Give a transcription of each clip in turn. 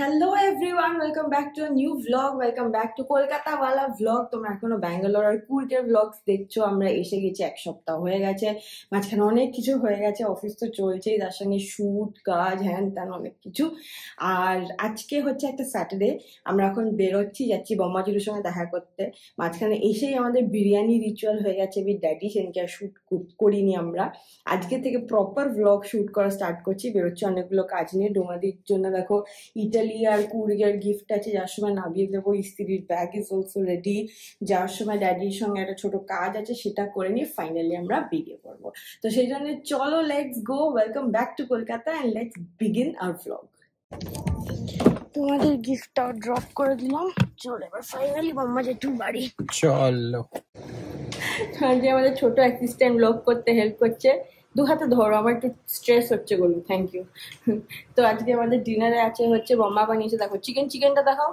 Hello everyone, welcome back two new vlog. Welcome back to Kolkata ওয়ালা vlog. তোমরা এখনো ব্যাঙ্গালোর আর কুর্গের vlogs দেখছো। আমরা এসে গেছি, এক সপ্তাহ হয়ে গেছে। মাঝখানে অনেক কিছু হয়ে গেছে, অফিস তো চলছেই, তার সঙ্গে শুট কাজ হ্যান ত্যান অনেক কিছু। আর আজকে হচ্ছে একটা স্যাটারডে, আমরা এখন বেরোচ্ছি, যাচ্ছি বম্মাজুরির সঙ্গে দেখা করতে। মাঝখানে এসেই আমাদের বিরিয়ানি রিচুয়াল হয়ে গেছে উইথ ড্যাডি, সেদিনকে আর শুট করিনি আমরা। আজকে থেকে প্রপার ভ্লগ শুট করা স্টার্ট করছি। বেরোচ্ছি অনেকগুলো কাজ নিয়ে। ডোমাদির জন্য দেখো ইটালি আর কুরিয়ার গিফট আছে, যার সময় নামিয়ে দেবো। স্ত্রীর ব্যাগ ইজ অলসো রেডি। যাওয়ার সময় ড্যাডির সঙ্গে একটা ছোট কাজ আছে, সেটা করে নিয়ে ফাইনালি আমরা বেরিয়ে পড়বো। তো সেই জন্য চলো, let's go. Welcome back to Kolkata and let's begin our vlog. তোমাদের গিফটটা ড্রপ করে দিলাম। চলো এবার ফাইনালি মাম্মা যেটু বাড়ি। চলো। যে আমাদের ছোট অ্যাসিস্ট্যান্ট ব্লগ করতে হেল্প করছে। দু হাতে ধরো, আমার একটু স্ট্রেস হচ্ছে বলু। Thank you. তো আজকে আমাদের ডিনারে আছে হচ্ছে বম্মা বানিয়েছে, দেখো চিকেনটা দেখাও,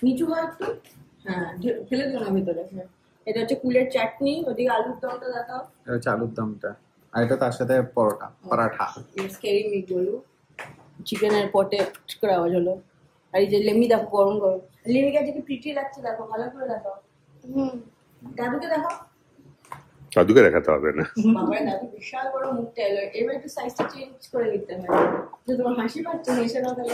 নিচু হয় একটু। হ্যাঁ, ফেলে দিও না ভেতরে। হ্যাঁ, এটা হচ্ছে কুলের চাটনি। ওদিকে আলুর দমটা দেখাও। এটা হচ্ছে আলুর দমটা, আর এটা তার সাথে পরাঠা। স্কেরি মিট বলু। চিকেনের পটে করে আওয়াজ হলো। আর এই যে লেমি দেখো, গরম গরম। লেমিকে আজকে প্রিটি লাগছে, দেখো ভালো করে দেখাও। দাদুকে দেখাও। দাদুকে দেখাতে হবে না। বাবার দাদু বিশাল বড় মুখটা এলো, এবার একটু সাইজটা চেঞ্জ করে নিতে হয়। যে তোমার হাসি পাচ্ছে, হেসে না তাহলে।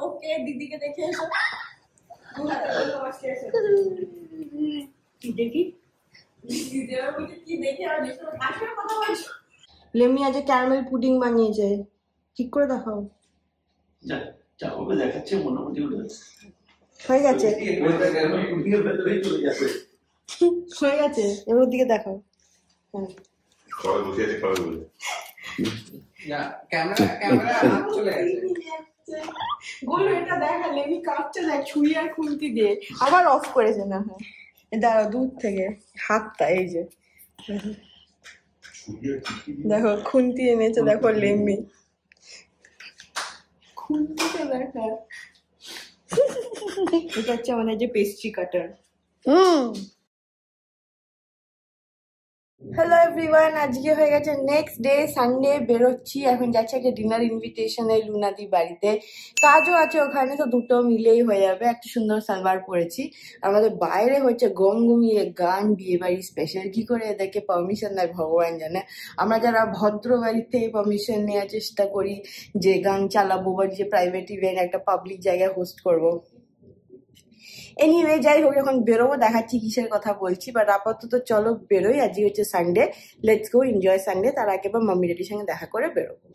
ওকে, দিদিকে দেখে এসো। দেখি কি দেখে আর কথা বলছো। লেমি আজ ক্যারামেল পুডিং বানিয়েছে, ঠিক করে দেখাও। দেখাচ্ছে মোটামুটি হয়ে গেছে, হয়ে গেছে। এবার দিকে দেখাও। গোলু এটা দেখা, লেমি কাঁপছে দেখ, ছুরি আর খুন্তি দিয়ে। আবার অফ করেছে না। হ্যাঁ, দাঁড়াও, দূর থেকে হাতটা, এই যে দেখো খুন্তি এনেছে, দেখো লেমি খুন্তিটা দেখা। এটা হচ্ছে আমাদের যে পেস্ট্রি কাটার। হ্যালো এভরিওয়ান, আজকে হয়ে গেছে নেক্সট ডে, সানডে। বেরোচ্ছি, এখন যাচ্ছি একটা ডিনার ইনভিটেশনে লুনাদি বাড়িতে। কাজও আছে ওখানে, তো দুটো মিলেই হয়ে যাবে। একটা সুন্দর সালোয়ার পরেছি। আমাদের বাইরে হচ্ছে গমগমিয়ে গান, বিয়ে বাড়ি স্পেশাল। কি করে এদেরকে পারমিশন দেয় ভগবান জানে। আমরা যারা ভদ্র বাড়িতে পারমিশন নেওয়ার চেষ্টা করি যে গান চালাবো বা যে প্রাইভেট ইভেন্ট একটা পাবলিক জায়গায় হোস্ট করবো। এনিওয়ে, যাই হোক, এখন বেরোবো, দেখাচ্ছি কিসের কথা বলছি। বাট আপাতত চলো বেরোই, আজকে হচ্ছে Sunday. Let's go enjoy Sunday. তার আগে বা মাম্মি ড্যাডির সঙ্গে দেখা করে বেরোবো।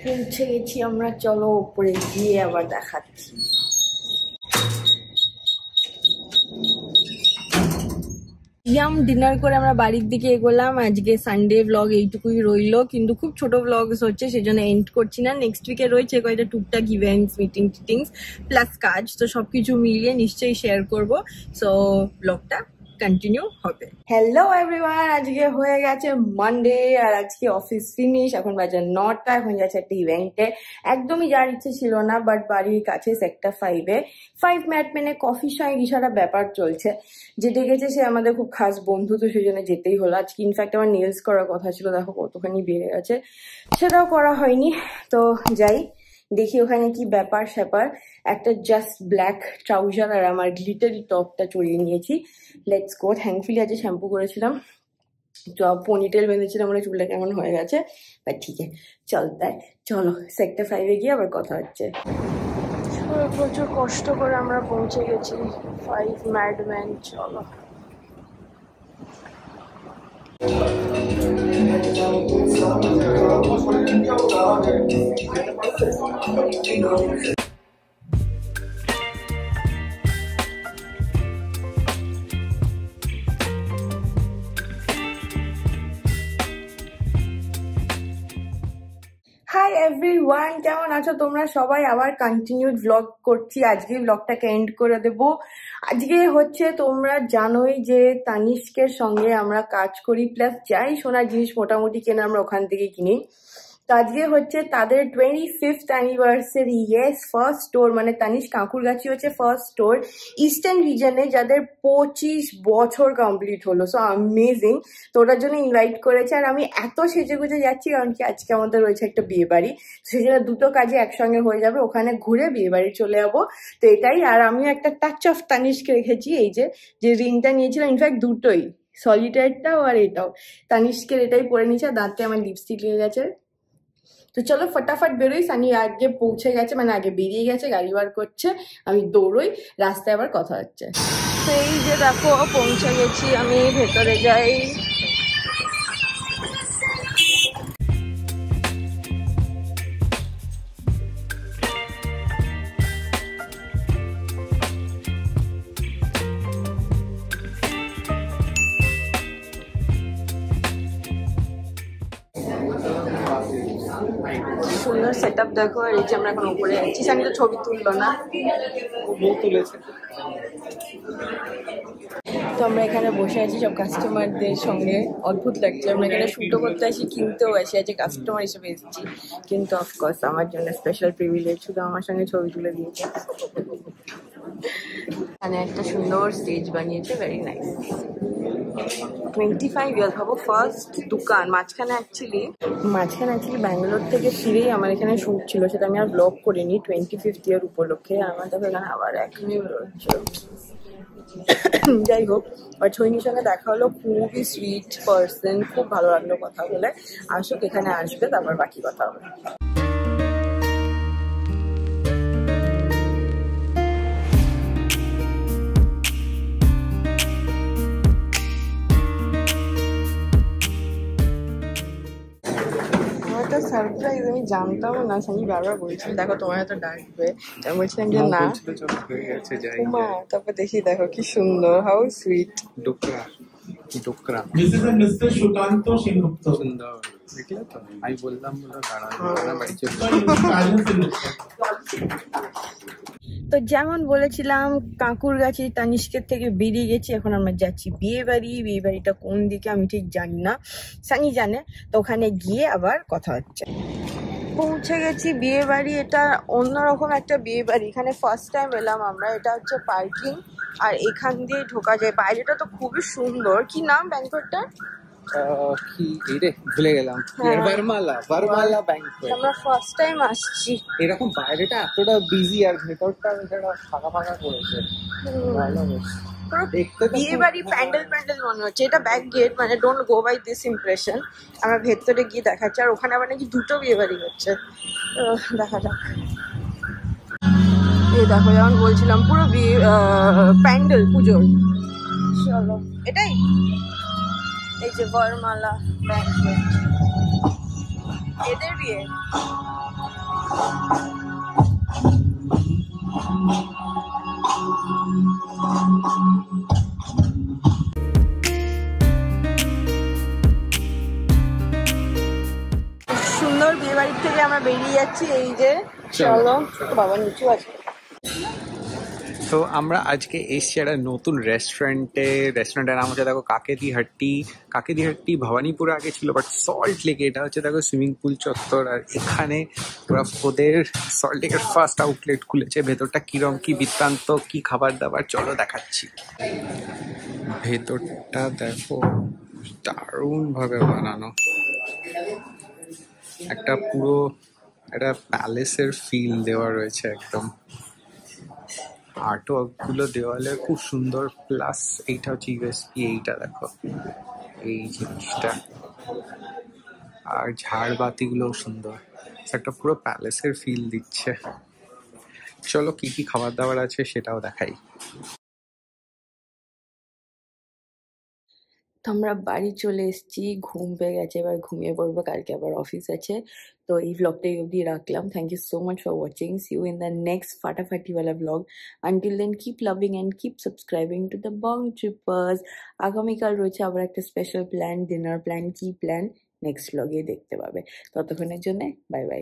পৌঁছে গেছি আমরা, চলো উপরে গিয়ে আবার দেখাচ্ছি। ডিনার করে আমরা বাড়ির দিকে এগোলাম। আজকে সানডে ব্লগ এইটুকুই রইলো, কিন্তু খুব ছোট ব্লগস হচ্ছে, সেজন্য এন্ড করছি না। নেক্সট উইকে রয়েছে কয়েকটা টুকটাক ইভেন্টস, মিটিং টিটিংস প্লাস কাজ, তো সবকিছু মিলিয়ে নিশ্চয়ই শেয়ার করবো। সো ব্লগটা কন্টিনিউ হবে। হ্যালো এভরিওয়ান, আজকে হয়ে গেছে মানডে আর আজকে অফিস ফিনিশ। এখন বাজে 9টা। এখন যাচ্ছে একটা ইভেন্টে। একদমই যাওয়ার ইচ্ছে ছিল না, বাট বাড়ির কাছে সেক্টর 5-এ 5 ম্যাটম্যানে কফির সঙ্গে কিছু একটা ব্যাপার চলছে। যে ডেকেছে সে আমাদের খুব খাস বন্ধু, তো সেই জন্য যেতেই হলো। আজকে ইনফ্যাক্ট আমার নেলস করার কথা ছিল, দেখো কতখানি বেড়ে গেছে, সেটাও করা হয়নি। তো যাই, দেখি ওখানে কি ব্যাপার স্যাপার। একটা জাস্ট ব্ল্যাক ট্রাউজার আর আমার গ্লিটারি টপটা চড়িয়ে নিয়েছি। Let's go. থ্যাঙ্কফুলি আজ শ্যাম্পু করেছিলাম, পনিটেল বেঁধেছিলাম, মানে চুলটা কেমন হয়ে গেছে, বাট ঠিক আছে, চলতায়। চলো সেক্টর 5-এ গিয়ে আবার কথা হচ্ছে। প্রচুর কষ্ট করে আমরা পৌঁছে গেছি 5 ম্যাডম্যান। চলো। হাই এভরিওয়ান, কেমন আছো তোমরা সবাই? আবার কন্টিনিউড ভ্লগ করছি। আজকে ভ্লগটাকে এন্ড করে দেবো। আজকে হচ্ছে, তোমরা জানোই যে তানিষ্কের সঙ্গে আমরা কাজ করি, প্লাস যাই সোনার জিনিস মোটামুটি কেনা আমরা ওখান থেকে কিনি। তো আজকে হচ্ছে তাদের 25th anniversary. Yes, first store, মানে তানিশ কাঁকুরগাছি হচ্ছে ফার্স্ট স্টোর ইস্টার্ন রিজনে যাদের 25 বছর কমপ্লিট হলো। So amazing. তো ওটার জন্য ইনভাইট করেছে, আর আমি এত সেজে গুজে যাচ্ছি কারণ কি আজকে আমাদের রয়েছে একটা বিয়ে বাড়ি, সেই জন্য দুটো কাজে একসঙ্গে হয়ে যাবে, ওখানে ঘুরে বিয়ে বাড়ি চলে যাবো। তো এটাই। আর আমিও একটা টাচ অফ তানিশকে রেখেছি, এই যে রিংটা নিয়েছিলাম, ইনফ্যাক্ট দুটোই, সলিটারটাও আর এটাও তানিশকের, এটাই পরে নিয়েছে। দাঁতে আমার লিপস্টিক লেগে গেছে। তো চলো ফটাফট বেরোই। সানি আগে পৌঁছে গেছে, মানে আগে বেরিয়ে গেছে, গাড়ি বার করছে, আমি দৌড়ই, রাস্তায় আবার কথা হচ্ছে। তো এই যে দেখো পৌঁছে গেছি, আমি ভেতরে যাই। সুন্দর সেট আপ দেখো। আর এই যে আমরা এখন উপরে যাচ্ছি। সানি তো ছবি তুললো না, তুলেছে। তো আমরা এখানে বসে আছি সব কাস্টমারদের সঙ্গে। অদ্ভুত লাগছে, আমরা এখানে শুটও করতে আসি, কিনতেও আসি, আজ কাস্টমার হিসেবে এসেছি। কিন্তু অফকোর্স আমার জন্য স্পেশাল প্রিভিলেজ, শুধু আমার সঙ্গে ছবি তুলে দিয়েছে। এখানে একটা সুন্দর স্টেজ বানিয়েছে, ভেরি নাইস। 25 ইয়ার্স ভাবো, ফার্স্ট দোকান। মাঝখানে অ্যাকচুয়ালি ব্যাঙ্গালোর থেকে ফিরেই আমার এখানে শুট ছিল, সেটা আমি আর ব্লগ করিনি 25th ইয়ার উপলক্ষে। আমার দেখো এখানে আবার এখনই বেরোচ্ছে। যাই হোক, আর ছৈনির সঙ্গে দেখা হলো, খুবই সুইট পার্সন, খুব ভালো লাগলো কথা বলে। আসুক, এখানে আসবে, তারপর বাকি কথা হবে। সারপ্রাইজ, আমি জানতাম না। সানি বারবার বলছিল দেখো তোমার এত ডাকবে, আমি বলছিলাম যে না। তারপর দেখি, দেখো কি সুন্দর, how sweet. Dokra mister Sukanta Sengupta. সুন্দর, দেখলে তো? আমি বললাম বাড়ি চলে। তো যেমন বলেছিলাম, কাঁকুরগাছি তানিষ্কের থেকে বেরিয়ে গেছি, এখন আমরা যাচ্ছি বিয়ে বাড়ি। বিয়ে বাড়িটা কোন দিকে আমি ঠিক জানি না, সানি জানে। তো ওখানে গিয়ে আবার কথা হচ্ছে। পৌঁছে গেছি বিয়ে বাড়ি। এটা অন্যরকম একটা বিয়ে বাড়ি, এখানে ফার্স্ট টাইম এলাম আমরা। এটা হচ্ছে পার্কিং, আর এখান দিয়ে ঢোকা যায়। বাইরেটা তো খুবই সুন্দর। কি নাম ব্যাংকটা? কি রে, ভুলে গেলাম। ভারমালা ব্যাংকুয়েট। আমরা ফার্স্ট টাইম আসছি। এরকম বাইরেটা এতটা বিজি আর ভেতরটা ফাঁকা ফাঁকা করেছে, ভালো বেশ। বিয়ে বাড়ি প্যান্ডেল মনে হচ্ছে। এটা ব্যাক গেট, মানে don't go by this impression. আমরা ভেতরে গিয়ে দেখাচ্ছি। আর ওখানে আবার নাকি দুটো বিয়ে বাড়ি হচ্ছে, দেখা যাক। এই দেখো, যেমন বলছিলাম, পুরো বিয়ে প্যান্ডেল পুজোর। চলো, এটাই। এই যে বরমালা ব্যাংকুয়েট, এদের বিয়ে। সুন্দর বিয়ে বাড়ির থেকে আমরা বেরিয়ে যাচ্ছি। এই যে চলো, বাবা নিচু আছে। তো আমরা আজকে এসছি একটা নতুন রেস্টুরেন্টের নাম হচ্ছে দেখো কাকেদি ভবানীপুরে আগে ছিল, বাট সল্ট লেকে এটা হচ্ছে দেখো সুইমিং পুল চত্বর। আর এখানে ওদের সল্ট লেকের ফার্স্ট আউটলেট খুলেছে। ভেতরটা কিরম কি বৃত্তান্ত, কি খাবার দাবার, চলো দেখাচ্ছি। ভেতরটা দেখো, দারুণ ভাবে বানানো, একটা পুরো একটা প্যালেসের ফিল দেওয়া রয়েছে একদম। আর্টওয়ার্ক গুলো দেওয়ালে খুব সুন্দর। প্লাস এইটা হচ্ছে ইউএসপি, এইটা দেখো, এই জিনিসটা, আর ঝাড়বাতি গুলোও সুন্দর, একটা পুরো প্যালেসের ফিল দিচ্ছে। চলো কি কি খাবার দাবার আছে সেটাও দেখাই। তো আমরা বাড়ি চলে এসেছি, ঘুম পেয়ে গেছে, এবার ঘুমিয়ে পড়বো, কালকে আবার অফিস আছে। তো এই ব্লগটা অবধি রাখলাম। Thank you so much for watching. See you in the next ফাটাফাটিওয়ালা ব্লগ। Until then keep loving and keep subscribing to the Bong Trippers. আগামীকাল রয়েছে আবার একটা স্পেশাল প্ল্যান, ডিনার প্ল্যান, কি প্ল্যান নেক্সট ব্লগে দেখতে পাবে। ততক্ষণের জন্য বাই বাই।